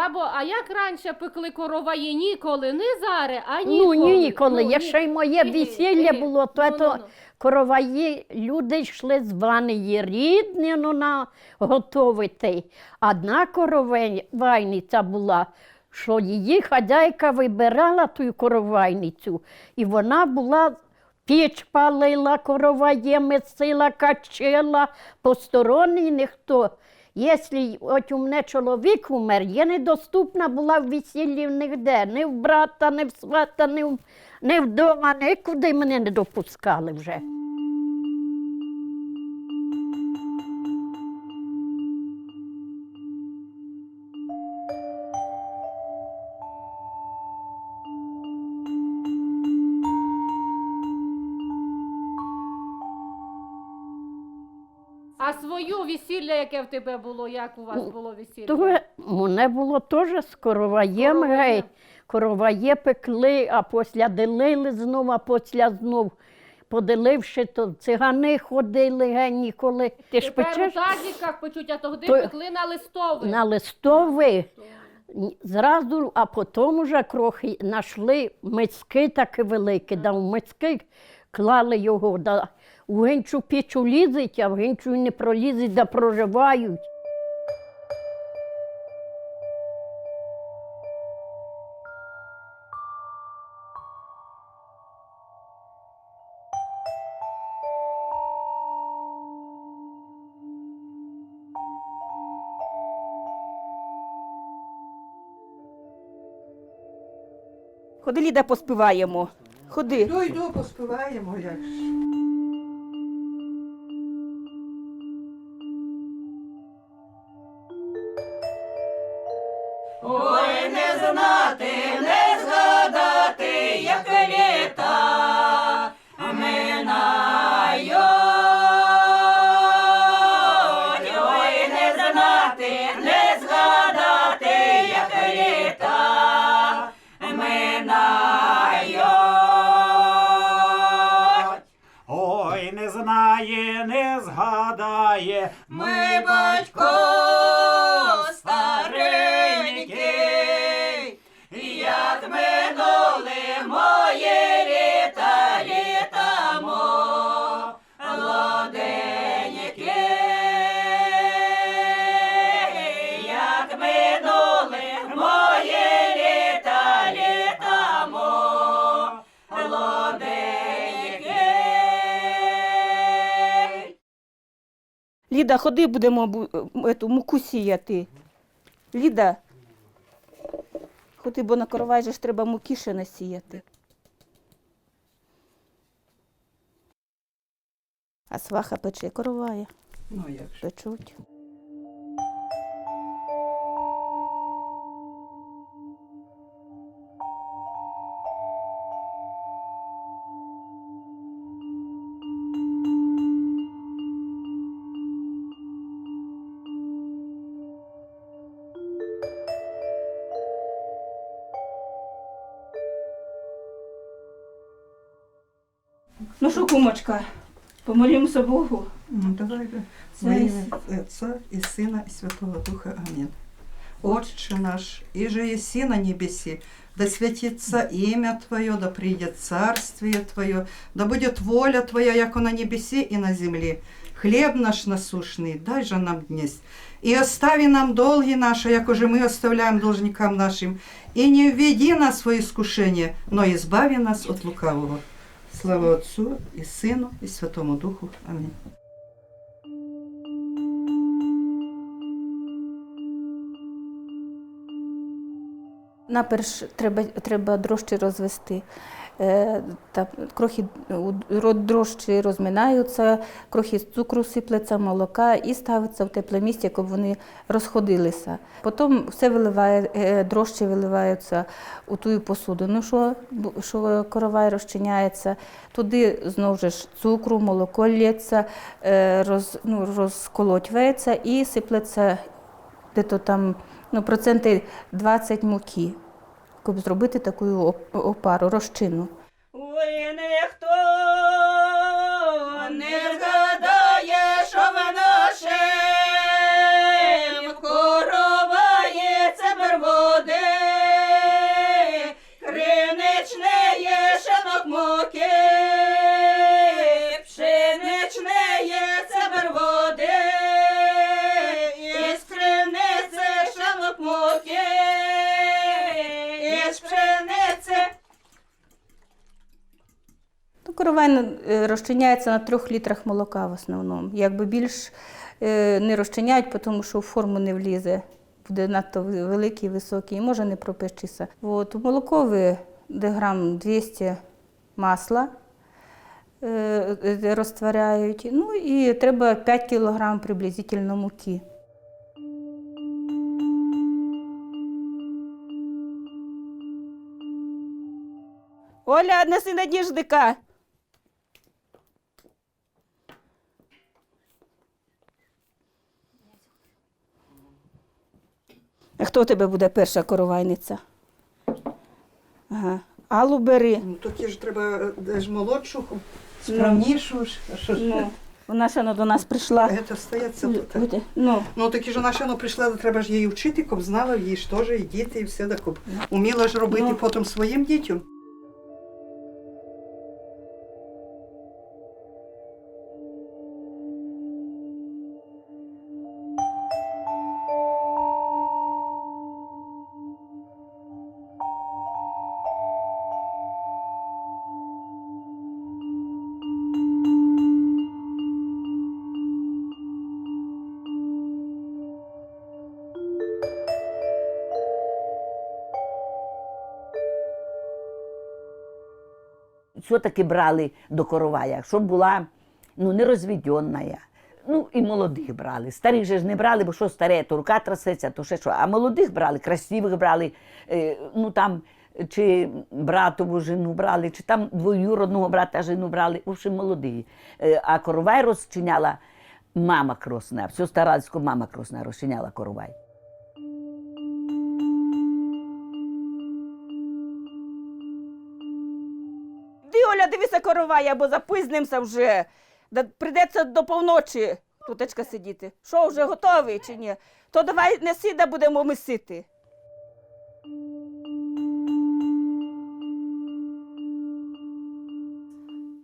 Бабо, а як раніше пекли короваї? Ніколи, не зараз, а Ну, ніколи. ніколи. Ну, Якщо й моє весілля було, то Ну, то ну. короваї, люди йшли з ванії рідні, ну, на готовити. Одна коровайниця була, що її хазяйка вибирала ту коровайницю, і вона була, піч палила, короває месила, качила, посторонній ніхто. Якщо от у мене чоловік умер, я недоступна була в весіллі ніде, ні в брата, ні в свата, ні вдома, нікуди мене не допускали вже. А свою весілля, яке в тебе було, як у вас було весілля? То у мене було теж з короваєм, Короваєм. гей. Короває пекли, а після ділили знов, а після знов. Поділивши, то цигани ходили, гей, ніколи. Ти ж Тепер у печеш тазиках печуть, а тоді То- пекли на листових. на листові. Зразу, а потім вже трохи знайшли миски такі великі, да в миски клали його, да у гинчу пічу лізуть, а в гинчу не пролізуть, да проживають. Ходи, Ліда, поспіваємо. Ходи. Йду, поспіваємо, як ж. Ой, не знати, не згадати, як літа минають. Ой, не знати, не згадати, як літа минають. Ой, не знає, не згадає, Ми, батько старенький, як минули мої літа, літа молоденькі, як минули мої літа, літа молоденькі. Ліда, ходи, будемо ету муку сіяти. Ліда, ходи, бо на коровай же ж треба муки ще насіяти. А сваха пече короває, Ну як ж. печуть. Ну що, кумочка, помолімося Богу. Ну давай, да. Во имя Отца и Сына и Святого Духа. Аминь. Отче наш, иже еси на небеси, да святится имя Твое, да придет царствие Твое, да будет воля Твоя, яко на небеси и на земле. Хлеб наш насущный дай же нам днесь, и остави нам долги наши, яко же мы оставляем должникам нашим, и не введи нас в искушение, но избави нас от лукавого. Слава Отцу и Сыну и Святому Духу. Аминь. Наперш треба дрожжі розвести. Крохи дрожжі розминаються, крохи цукру сиплеться, молока і ставиться в тепле місце, щоб вони розходилися. Потім все дрожжі виливаються у ту посуду, що коровай розчиняється. Туди знову ж цукру, молоко лється, розколотьується і сиплеться проценти 20 муки, щоб зробити таку опару, розчину. Ой, ніхто не згадає, що в нашим короваї це первоцвіт. Коровай розчиняється на 3 літрах молока в основному. Якби більш не розчиняють, тому що в форму не влізе. Буде надто великий, високий і може не пропечься. От, у молоко де грам 200 масла розтворяють. Ну і треба 5 кг приблизительно муки. Оля, неси Надіждика. А хто у тебе буде перша коровайниця? Ага. Аллу бери. Ну, такі ж треба ж молодшу, справнішу. А що ж? Ну, вона ще до нас прийшла. Це стається тут. Буде. Ну, Ну, такі ж вона ще прийшла, треба ж її вчити, коб знала, її ж теж, і діти, і все, так, коб уміла ж робити потім своїм дітям. Що таки брали до коровая? Щоб була нерозведена. Ну, і молодих брали. Старих же ж не брали, бо що старе, то рука трасеться, то ще що. А молодих брали, красивих брали, чи братову жену брали, чи там двоюродного брата жену брали, в общем, молоді. А коровай розчиняла мама кросна, все старальсько мама кросна розчиняла коровай. Ти, Оля, дивися коровай, або запізнимося вже. Прийдеться до повночі тутечка сидіти. Що, вже готовий чи ні? То давай неси, де будемо мисити.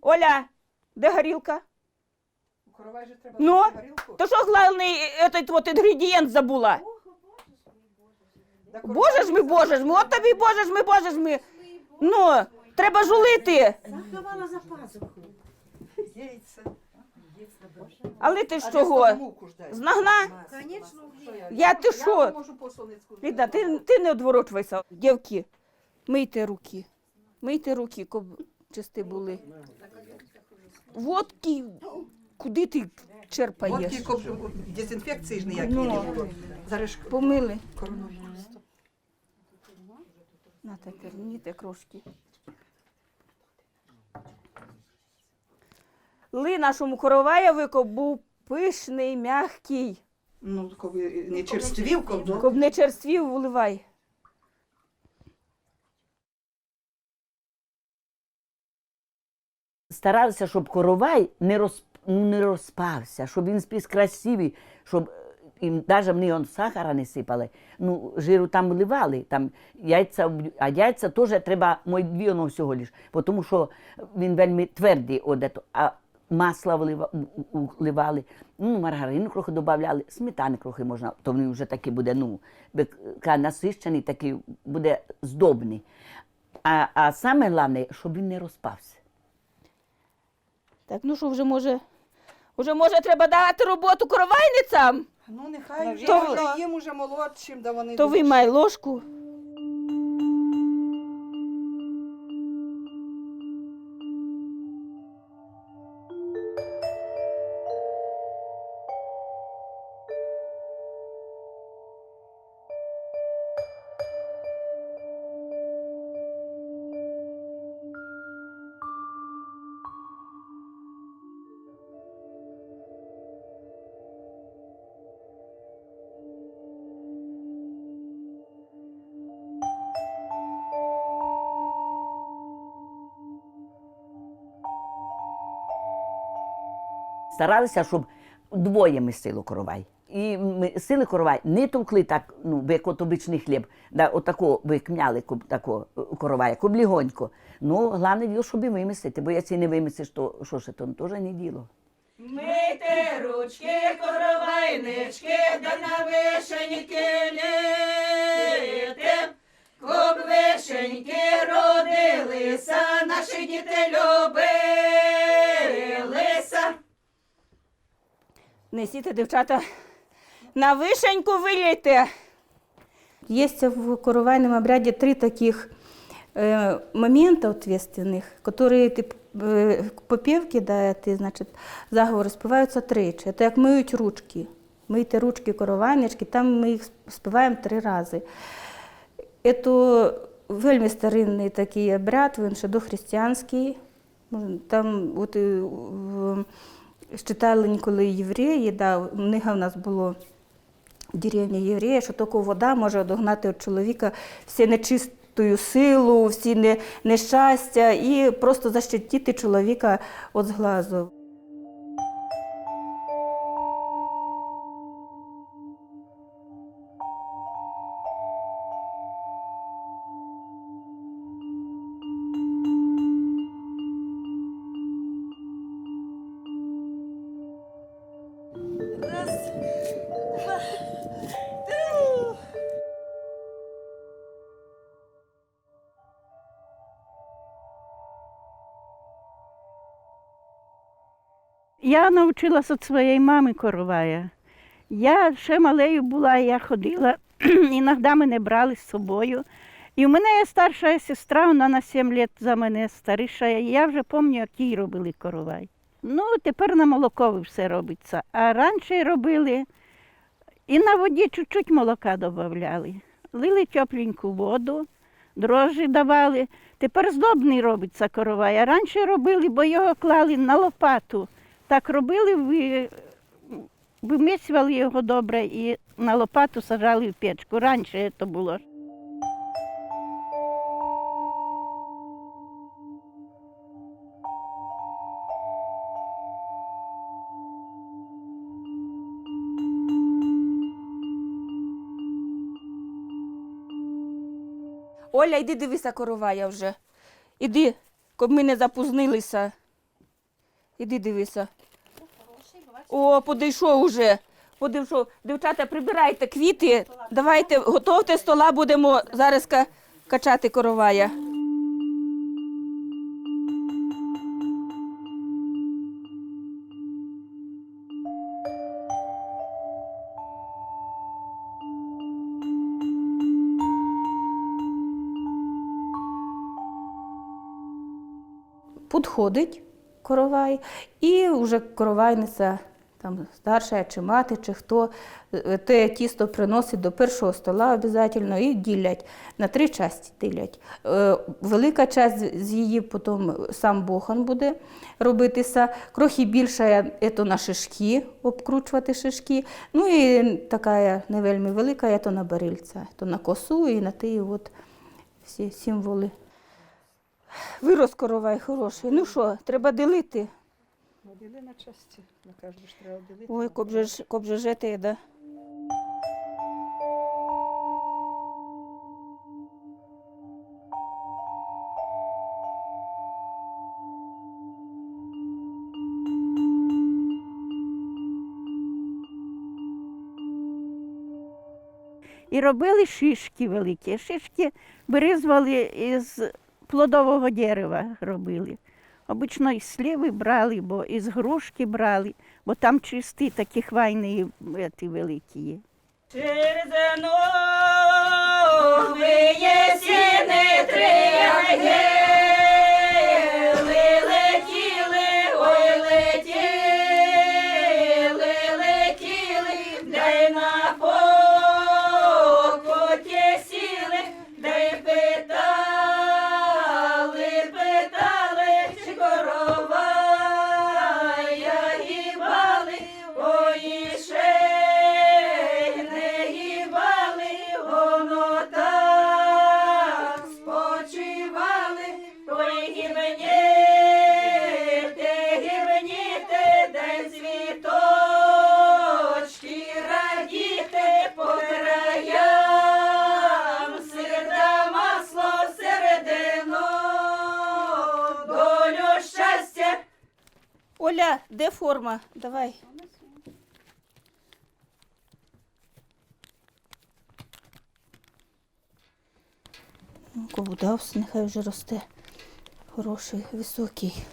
Оля, де горілка? Коровай же треба Ну, горілку. то що головний інгредієнт забула? Боже ж ми, от тобі, Боже ж ми. Ну, треба жулити. Заховала за пазуху. Яйця. Але ти з А чого? десь муку ж дай. З нагна? Конечно, Я ти що? можу посолницьку. Ліда, ти не одворочвайся. Дівки, мийте руки. Мийте руки, щоб чисті були. Водки, куди ти черпаєш? Водки, коб дезінфекції ж ніякі Ну. не було. Зараз ж Помили. коронавірус. На тепер, ніте крошки. Ли нашому короваєвику був пишний, м'який. Ну, коби не черствів, коб Коб не черствів, вливай. Старалися, щоб коровай не розпався, щоб він спів красивий, щоб навіть вони сахара не сипали, жиру там вливали, там яйця, а яйця теж треба дві всього лиш, тому що він вельми твердий, а масла вливали, маргарину трохи додавали, сметани трохи можна, то він вже такий буде, насищений, такий буде здобний. А саме головне, щоб він не розпався. Так, ну що, вже може треба дати роботу коровайницям? Ну, нехай вже, То- може, їм уже молодшим, да вони... То виймай ложку. Старалися, щоб двоє місили коровай. І місили коровай, не товкли так, як от обичний хліб, отако викмяли коровай, як легонько. Головне діло, щоб і вимісити, бо якщо не вимісиш, то що ж, то теж не діло. Мийте ручки, коровайнички, да на вишеньки літим, коб вишеньки родилися, наші діти любили. Несіть, дівчата, на вишеньку вилійте. Є в коровайном обряде 3 таких момента ответственных, которые ты попевки, да, ти, значить, заговори співаються 3. Це як миють ручки. Мийте ручки коровайнички, там ми їх співаємо 3 рази. Це вельми старинний такий обряд, він ще дохристиянський. Там от, читали коли євреї, да, у них у нас було в деревні євреї, що тільки вода може одогнати від чоловіка всі нечисту силу, всі нещастя і просто защитити чоловіка від зглазу. Я навчилася від своєї мами коровая. Я ще малею була, я ходила, іноді мене брали з собою. І в мене є старша сестра, вона на 7 років за мене старіша, і я вже пам'ятаю, як їй робили коровай. Ну, тепер на молокові все робиться. А раніше робили, і на воді чуть-чуть молока додавали. Лили тепленьку воду, дрожжі давали. Тепер здобний робиться коровай. А раніше робили, бо його клали на лопату. Так робили, вимісювали його добре і на лопату сажали в печку. Раніше це було. Оля, йди дивися коровая вже. Іди, щоб ми не запізнилися. Іди дивися. О, подійшов уже. Подійшов. Дівчата, прибирайте квіти. Давайте, готовте стола, будемо зараз качати коровая. Підходить коровай, і вже коровайниця, там старша чи мати, чи хто, те тісто приносить до першого стола обов'язково і ділять, на 3 частини ділять. Велика частина з її потім сам бохан буде робитися, трохи більша це на шишки, обкручувати шишки, ну і така не вельми велика, це на барильця, то на косу і на ті от всі символи. Вирос коровай хороший. Ну що, треба ділити. Діли на часті, на кожну ж треба ділити. Ой, коб же жити, да. І робили шишки великі. Шишки вирізували із плодового дерева робили. Обично із сливи брали, бо із грушки брали, бо там чисті такі хвайні великі є. Через нові сіни трияги, летіли, ой, летіли, дай на покоті сіли, дай питали, чи коровая гібали, ой, не гібали, воно так спочивали, ой, гібніте, день цвіточки радіте, по краям сир да масло всередину, долю щастя. Оля, де форма? Давай. Кобудався, нехай вже росте. Хороший, високий.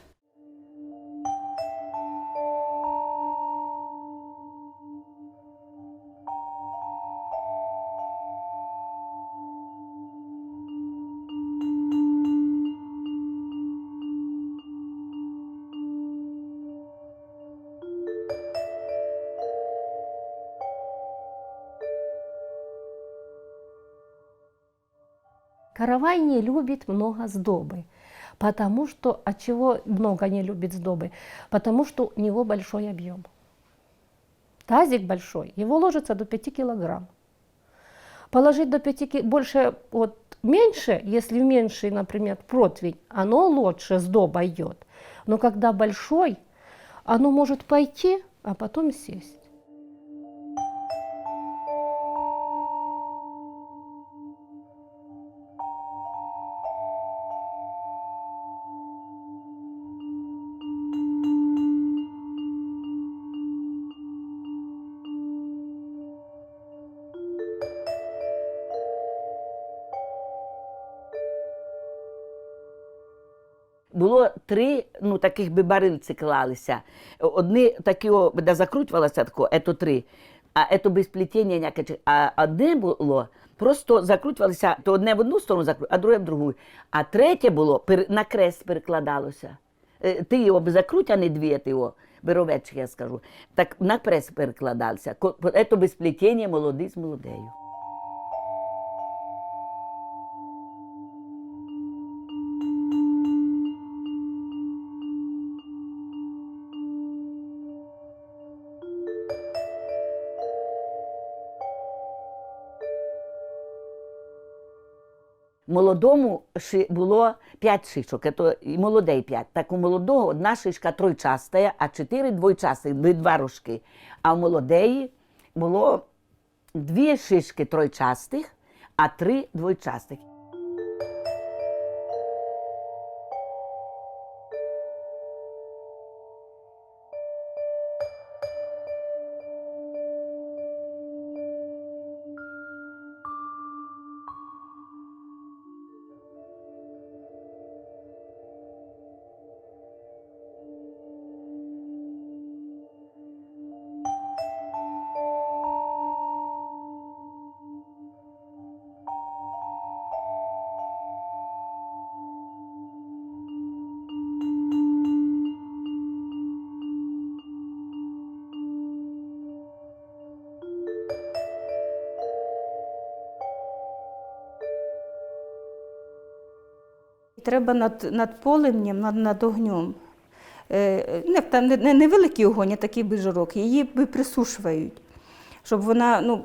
Каравай не любит много сдобы. Потому что, от чего много не любит сдобы? Потому что у него большой объем. Тазик большой, его ложится до 5 килограмм. Положить до 5 больше, вот меньше, если в меньший, например, противень, оно лучше сдоба идет. Но когда большой, оно может пойти, а потом сесть. Було 3, ну, таких би барильці клалися. Одні такі, де закручувалося тако, ето 3, а ето без плетіння ніяке. А одне було, просто закручувалося, то одне в одну сторону закручувалося, а друге в другу. А третє було, на крест перекладалося. Ти його б закруть, а не дві, ти його, бировечки, я скажу. Так на крест перекладався. Ето без плетіння молодий з молодею. Молодому було 5 шишок, це і молодий 5. Так у молодого одна шишка тройчаста, а 4 двойчастих, 2 рожки. А у молодеї було 2 шишки тройчастих, а 3 двойчастих. Треба над полум'ям, над огнем. Там невеликий огонь, а такий би жирок, її би присушують, щоб вона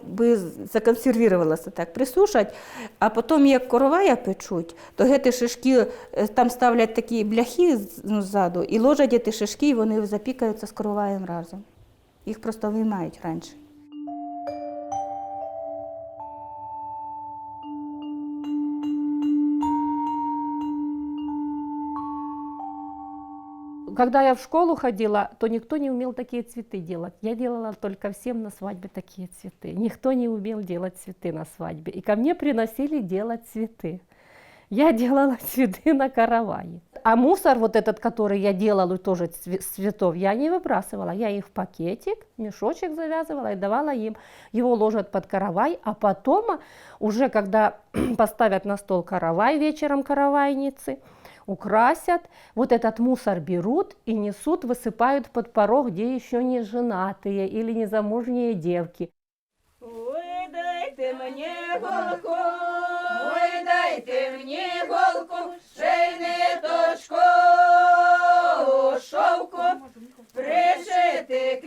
законсервувалася так. Присушать, а потім, як коровая печуть, то гети шишки, там ставлять такі бляхи ззаду і ложать ті шишки, і вони запікаються з короваєм разом. Їх просто виймають раніше. Когда я в школу ходила, то никто не умел такие цветы делать. Я делала только всем на свадьбе такие цветы. Никто не умел делать цветы на свадьбе. И ко мне приносили делать цветы. Я делала цветы на каравае. А мусор вот этот, который я делала тоже с цветов, я не выбрасывала. Я их в пакетик, мешочек завязывала и давала им. Его ложат под каравай, а потом уже когда поставят на стол каравай вечером каравайницы, украсят, вот этот мусор берут и несут, высыпают под порог, где еще не женатые или незамужние девки. Ой, дайте мені голку, ой, дайте мені голку, ще й ниточку шовку, пришити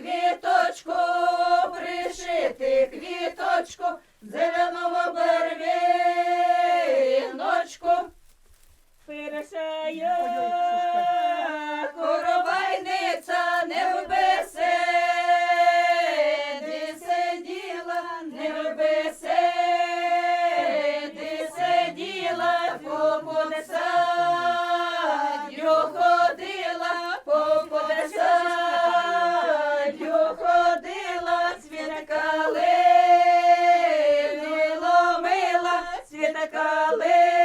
квіточку, зеленого барвіночку. Пересая коровайниця не в беседі сиділа, не в беседі сиділа, по подсадю ходила, по подсадю ходила, цвіт калини ломила, цвіт калини.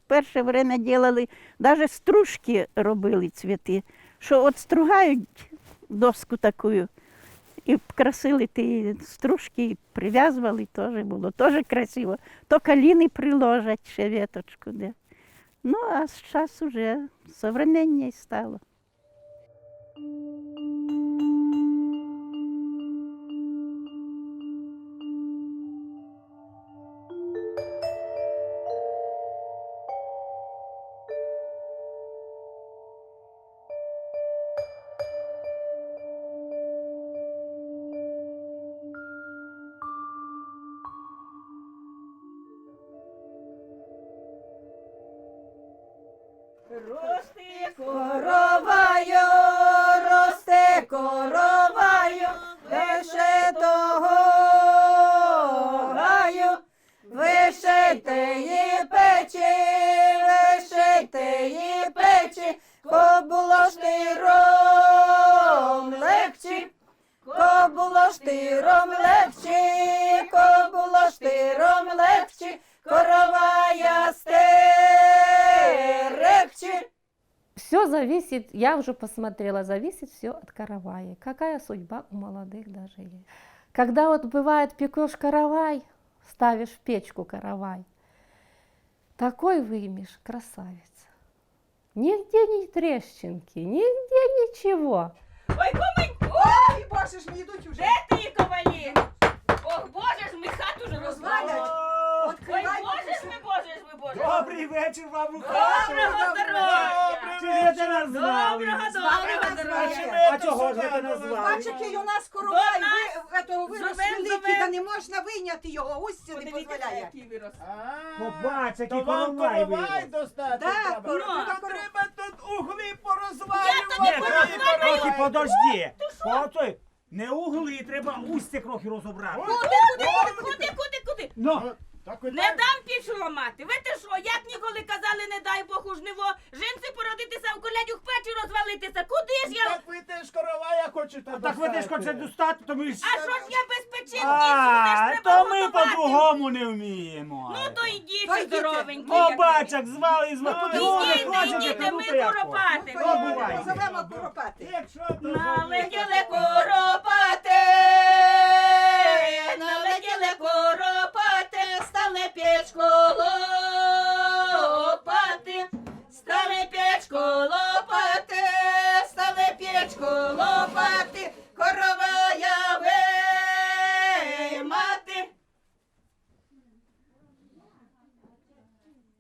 Перше время делали, навіть стружки робили цвіти, що от стругають доску таку і красили ті стружки, і прив'язували, теж було, теж красиво. То каліни приложать ще веточку. Де. Ну, а зараз вже современніше стало. Рости короваю, росте короваю, вище того гаю, вишийте її печі, вишийте її печі, ко було штиром легче, ко було штиром легче, ко було штиром легче, коровая стерегче. Все зависит, я уже посмотрела, зависит все от каравая. Какая судьба у молодых даже есть. Когда вот бывает пекешь каравай, ставишь в печку каравай, такой вымешь, красавица. Нигде ни трещинки, нигде ничего. Ой, кумоньку! Ой, боже ж, мені йдуть уже. Де ти, ковалі? Ох, боже ж, ми хату ж розвалять. Ой, боже ж, ми. Добрий вечір вам у Доброго здоров'я! Чи ви це назвали? Доброго здоров'я! А чого ж ви це назвали? Бач, який у нас коровай, вирос великий, та не можна вийняти його, устя не дозволяє. Побач, який То вам коровай коровай достати Так, треба. ну, Треба тут угли Я порозвалювати. тобі порозвалюю. Трохи подожди. Постой. Не угли, треба устя трохи розібрати. Куди? Ну, Не дам пішу ламати. Ви те що, як ніколи казали, не дай Бог у жниво, жінці породитися, в колядю в печі розвалитися. Куди ж я? Так ви теж коровая хочете так ви теж хочете достати, то ми ж... А що ж я без печінки? А, то ми по-другому не вміємо. Ну то йдіть, То йдіть. здоровенькі. Побачок, звали і звали. Ідіть, ми куропати. Позовемо коропати. Якщо то Налетіли коропати, налетіли коропати, стали печку лопати, стали печку лопати, стали печку лопати, коровая виймати.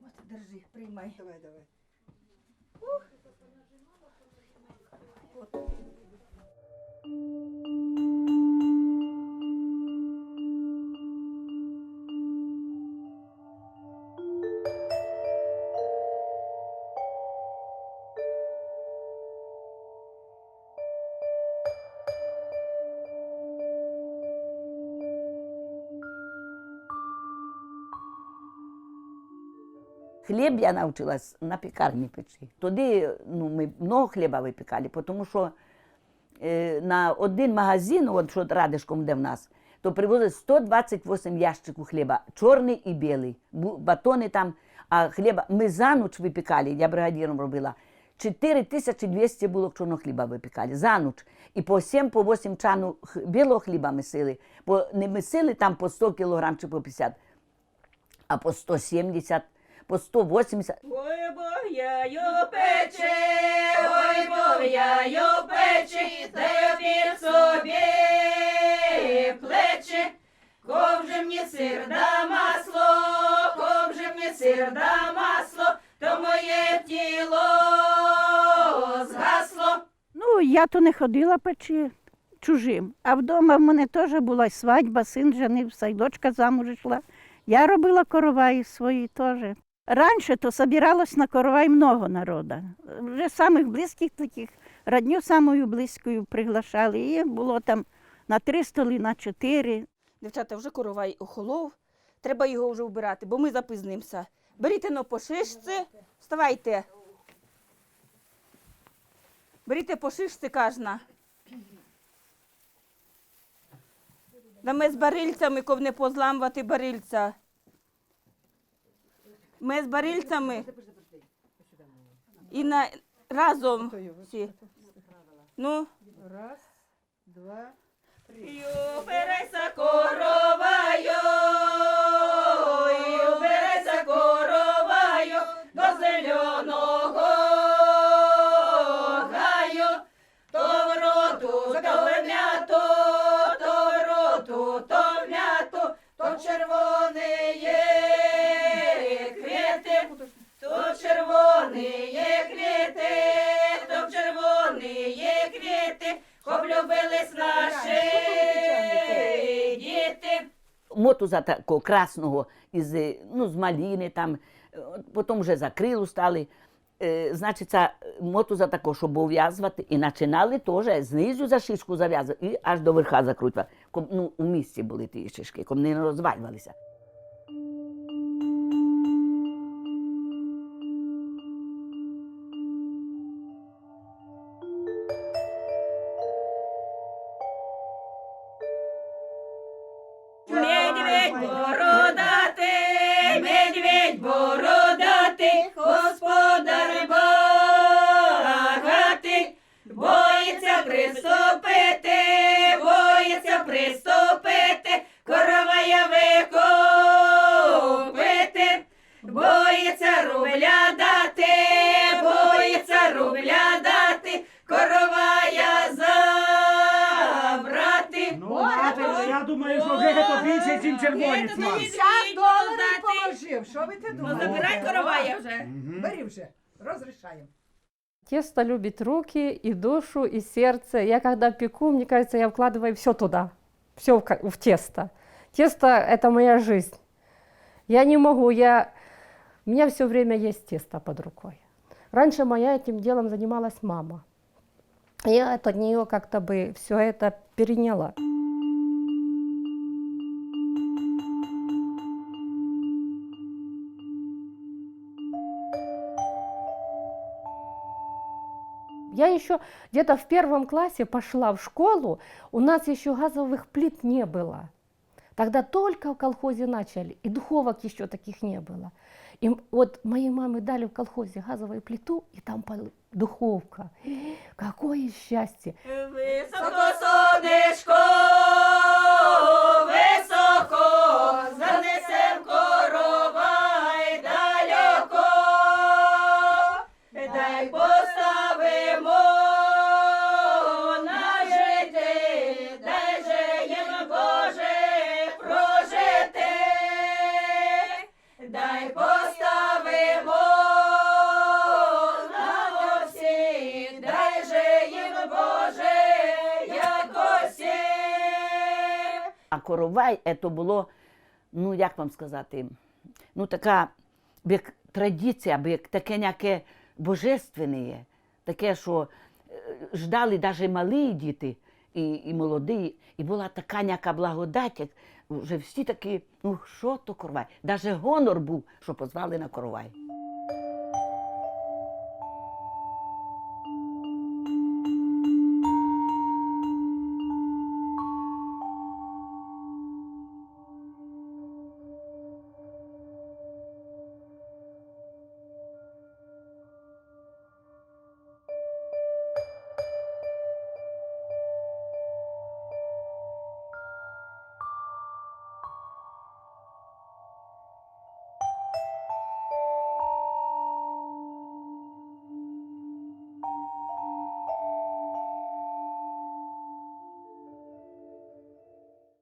От, держи, приймай. Давай. Хліб я навчилась на пекарні печі. Тоді ми много хліба випікали, тому що на один магазин, от що Радишком, де в нас, то привозили 128 ящиків хліба, чорний і білий, батони там, а хліба ми за ніч випікали, я бригадіром робила, 4200 булок чорного хліба випікали за ніч. І по 7-8 чану білого хліба месили. Не месили там по 100 кілограм чи по 50, а по 170, по 180. Ой, бов'яю пече, ой, бов'яю пече, та під собі плече. Ковже мені сир да масло, ковже мені сир да масло, то моє тіло згасло. Ну, я то не ходила печі чужим, а вдома в мене теж була свадьба, син женився, і дочка замуж йшла. Я робила короваї свої теж. Раніше то собиралось на коровай много народу. Вже самих близьких таких, родню самою близькою приглашали. І було там на 3 столи, на 4. Дівчата, вже коровай охолов, треба його вже вбирати, бо ми запізнимося. Беріть но по шишці, вставайте. Беріть по шишці кожна. Да ми з барильцями, ков не позламувати барильця. Ми з барильцями і разом всі. Ну. Раз, два, три. Юберися короваю, юберися короваю, до зеленого гаю, то в роту, то в м'яту, то в роту, то в м'яту, то червоні є квіти, то червоні є квіти, то червоні є квіти, облюбились наші діти. Мотуза такого красного, з малини, там, потім вже за крилу стали. значить, це мотуза тако, щоб ув'язувати, і починали теж знизу за шишку зав'язувати і аж до верха закрутувати. Ну, у місці були ті шишки, щоб не розвалювалися. Медведь бородатий, медведь бородатий, господар багатий, боїться приступити, коровая викупити, боїться рубля дати, коровая забрати. Ну, я думаю, що вже це більше, ніж червонець мав. $50 положив. Що ви ти думаєте? Забирай коровая вже. Бери вже. Розрішаємо. Тесто любит руки и душу, и сердце. Я когда пеку, мне кажется, я вкладываю все туда, все в тесто. Тесто – это моя жизнь. Я не могу, у меня все время есть тесто под рукой. Раньше моя этим делом занималась мама. Я от нее как-то бы все это переняла. Я еще где-то в 1 классе пошла в школу, у нас еще газовых плит не было. Тогда только в колхозе начали, и духовок еще таких не было. И вот моей маме дали в колхозе газовую плиту, и там духовка. Какое счастье! Високо сонечко, високо, занесем коровай далеко, дай поставимо на жити, дай же їм Боже прожити, дай поставимо на осі, дай же їм Боже якось. А коровай це було, ну як вам сказати, ну така як традиція, як таке няке божественне, таке, що ждали навіть малі діти і молоді, і була така няка благодать, як вже всі такі, ну що то коровай, навіть гонор був, що позвали на коровай.